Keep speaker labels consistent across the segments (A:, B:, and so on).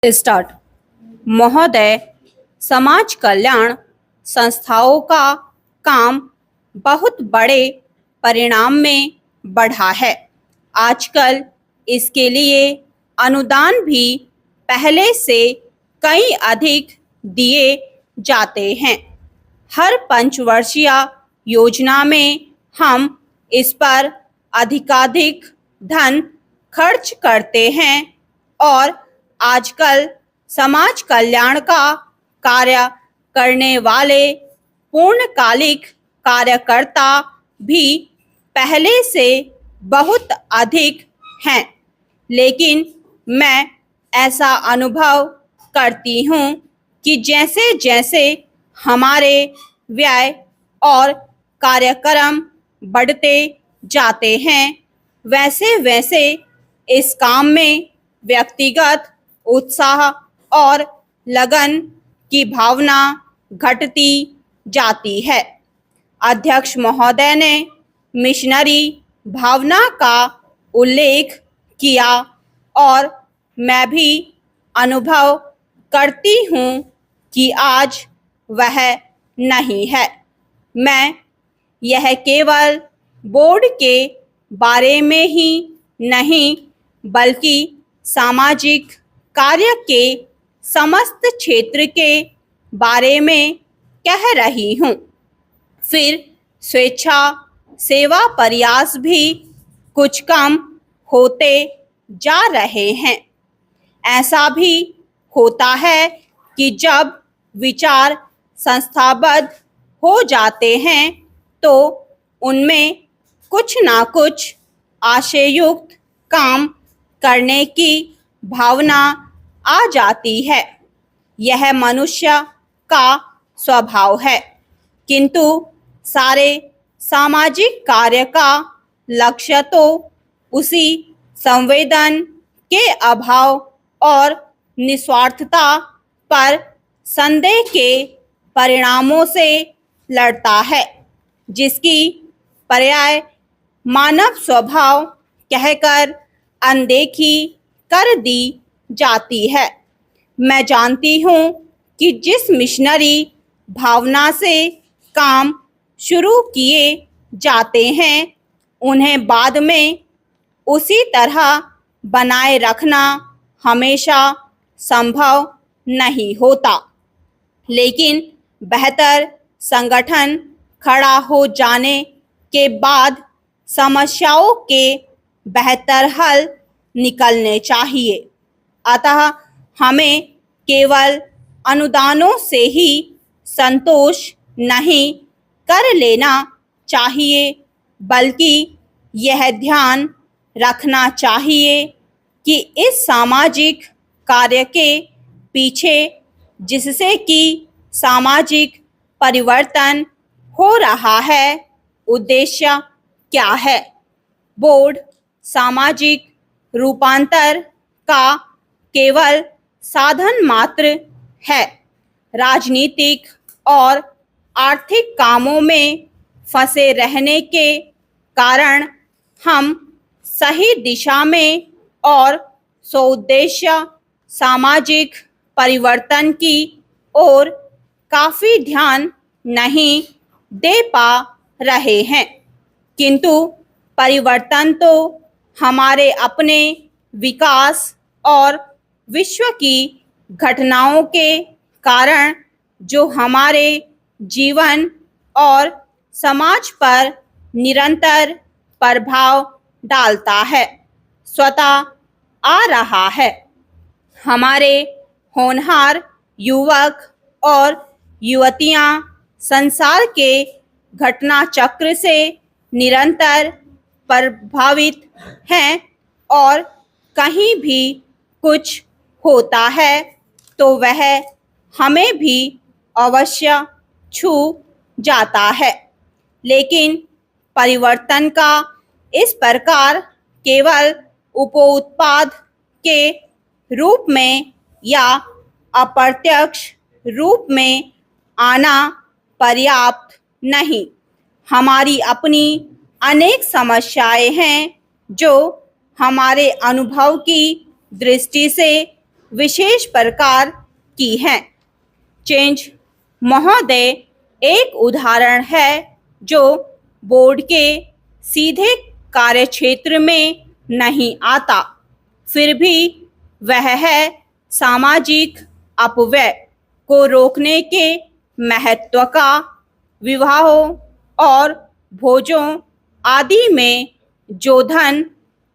A: Start. महोदय, समाज कल्याण संस्थाओं का काम बहुत बड़े परिणाम में बढ़ा है। आजकल इसके लिए अनुदान भी पहले से कई अधिक दिए जाते हैं। हर पंचवर्षीय योजना में हम इस पर अधिकाधिक धन खर्च करते हैं और आजकल समाज कल्याण का कार्य करने वाले पूर्णकालिक कार्यकर्ता भी पहले से बहुत अधिक हैं। लेकिन मैं ऐसा अनुभव करती हूँ कि जैसे जैसे हमारे व्यय और कार्यक्रम बढ़ते जाते हैं, वैसे वैसे इस काम में व्यक्तिगत उत्साह और लगन की भावना घटती जाती है। अध्यक्ष महोदय ने मिशनरी भावना का उल्लेख किया और मैं भी अनुभव करती हूँ कि आज वह नहीं है। मैं यह केवल बोर्ड के बारे में ही नहीं बल्कि सामाजिक कार्य के समस्त क्षेत्र के बारे में कह रही हूँ। फिर स्वेच्छा सेवा प्रयास भी कुछ कम होते जा रहे हैं। ऐसा भी होता है कि जब विचार संस्थाबद्ध हो जाते हैं तो उनमें कुछ ना कुछ आशययुक्त काम करने की भावना आ जाती है। यह मनुष्य का स्वभाव है, किंतु सारे सामाजिक कार्य का लक्ष्य तो उसी संवेदन के अभाव और निस्वार्थता पर संदेह के परिणामों से लड़ता है, जिसकी पर्याय मानव स्वभाव कहकर अनदेखी कर दी जाती है। मैं जानती हूँ कि जिस मिशनरी भावना से काम शुरू किए जाते हैं, उन्हें बाद में उसी तरह बनाए रखना हमेशा संभव नहीं होता। लेकिन बेहतर संगठन खड़ा हो जाने के बाद समस्याओं के बेहतर हल निकलने चाहिए। अतः हमें केवल अनुदानों से ही संतोष नहीं कर लेना चाहिए, बल्कि यह ध्यान रखना चाहिए कि इस सामाजिक कार्य के पीछे जिससे कि सामाजिक परिवर्तन हो रहा है, उद्देश्य क्या है। बोर्ड सामाजिक रूपांतर का केवल साधन मात्र है। राजनीतिक और आर्थिक कामों में फंसे रहने के कारण हम सही दिशा में और सोउद्देश्य सामाजिक परिवर्तन की ओर काफी ध्यान नहीं दे पा रहे हैं, किंतु परिवर्तन तो हमारे अपने विकास और विश्व की घटनाओं के कारण जो हमारे जीवन और समाज पर निरंतर प्रभाव डालता है, स्वतः आ रहा है। हमारे होनहार युवक और युवतियां संसार के घटना चक्र से निरंतर प्रभावित हैं और कहीं भी कुछ होता है तो वह हमें भी अवश्य छू जाता है। लेकिन परिवर्तन का इस प्रकार केवल उपोत्पाद के रूप में या अप्रत्यक्ष रूप में आना पर्याप्त नहीं। हमारी अपनी अनेक समस्याएं हैं जो हमारे अनुभव की दृष्टि से विशेष प्रकार की हैं। चेंज महोदय एक उदाहरण है जो बोर्ड के सीधे कार्यक्षेत्र में नहीं आता, फिर भी वह है सामाजिक अपव्यय को रोकने के महत्व का। विवाहों और भोजों आदि में जो धन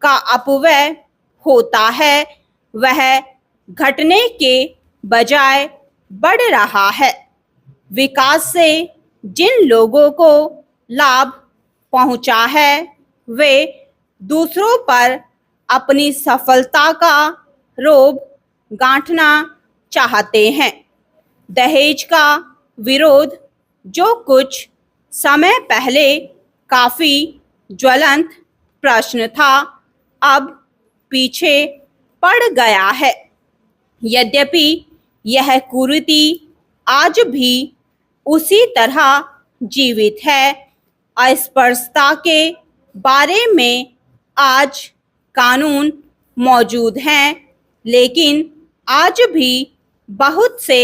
A: का अपव्यय होता है वह घटने के बजाय बढ़ रहा है। विकास से जिन लोगों को लाभ पहुंचा है वे दूसरों पर अपनी सफलता का रोब गांठना चाहते हैं। दहेज का विरोध जो कुछ समय पहले काफी ज्वलंत प्रश्न था, अब पीछे पड़ गया है। यद्यपि यह कुरीति आज भी उसी तरह जीवित है। अस्पृश्यता के बारे में आज कानून मौजूद हैं, लेकिन आज भी बहुत से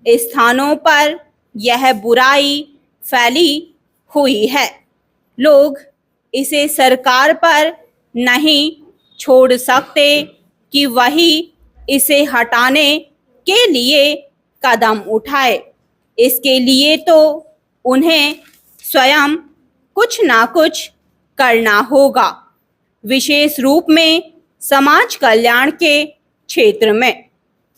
A: स्थानों पर यह बुराई फैली हुई है। लोग इसे सरकार पर नहीं छोड़ सकते कि वही इसे हटाने के लिए कदम उठाए। इसके लिए तो उन्हें स्वयं कुछ ना कुछ करना होगा, विशेष रूप में समाज कल्याण के क्षेत्र में।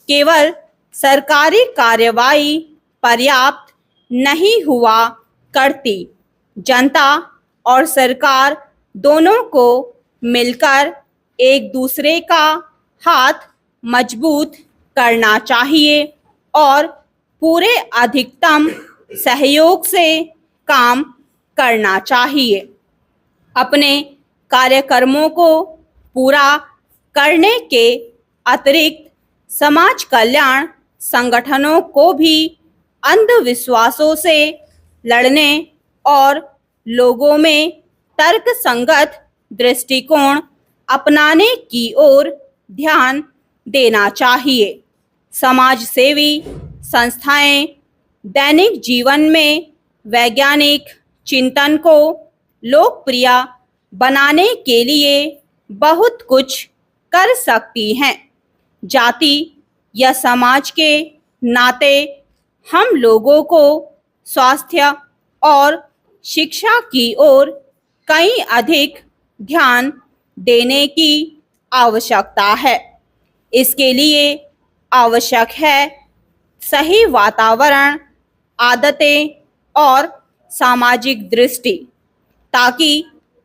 A: केवल सरकारी कार्रवाई पर्याप्त नहीं हुआ करती। जनता और सरकार दोनों को मिलकर एक दूसरे का हाथ मजबूत करना चाहिए और पूरे अधिकतम सहयोग से काम करना चाहिए। अपने कार्यक्रमों को पूरा करने के अतिरिक्त समाज कल्याण संगठनों को भी अंधविश्वासों से लड़ने और लोगों में तर्कसंगत दृष्टिकोण अपनाने की ओर ध्यान देना चाहिए। समाज सेवी संस्थाएं दैनिक जीवन में वैज्ञानिक चिंतन को लोकप्रिय बनाने के लिए बहुत कुछ कर सकती हैं। जाति या समाज के नाते हम लोगों को स्वास्थ्य और शिक्षा की ओर कहीं अधिक ध्यान देने की आवश्यकता है। इसके लिए आवश्यक है सही वातावरण, आदतें और सामाजिक दृष्टि, ताकि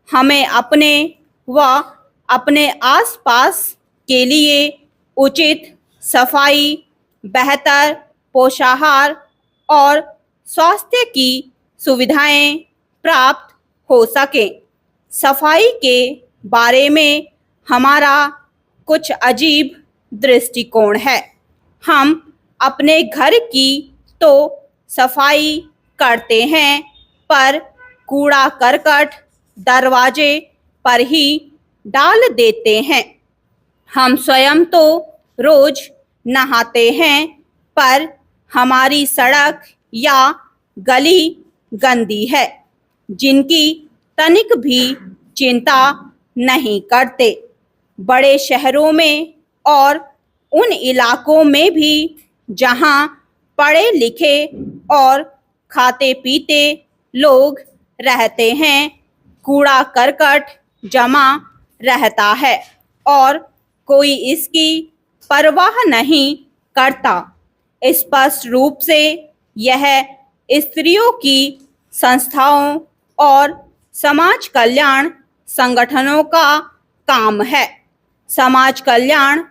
A: हमें अपने व अपने आसपास के लिए उचित सफाई, बेहतर पोषाहार और स्वास्थ्य की सुविधाएं प्राप्त हो सकें। सफाई के बारे में हमारा कुछ अजीब दृष्टिकोण है। हम अपने घर की तो सफाई करते हैं, पर कूड़ा करकट दरवाजे पर ही डाल देते हैं। हम स्वयं तो रोज नहाते हैं, पर हमारी सड़क या गली गंदी है, जिनकी तनिक भी चिंता नहीं करते। बड़े शहरों में और उन इलाकों में भी जहां पढ़े लिखे और खाते पीते लोग रहते हैं, कूड़ा करकट जमा रहता है और कोई इसकी परवाह नहीं करता। स्पष्ट रूप से यह स्त्रियों की संस्थाओं और समाज कल्याण संगठनों का काम है। समाज कल्याण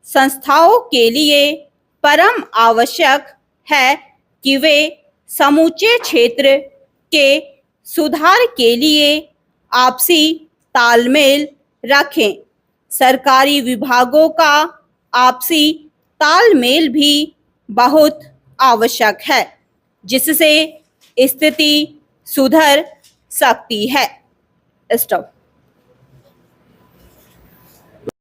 A: संस्थाओं के लिए परम आवश्यक है कि वे समूचे क्षेत्र के सुधार के लिए आपसी तालमेल रखें। सरकारी विभागों का आपसी तालमेल भी बहुत आवश्यक है, जिससे स्थिति सुधर सकती है। स्टॉप।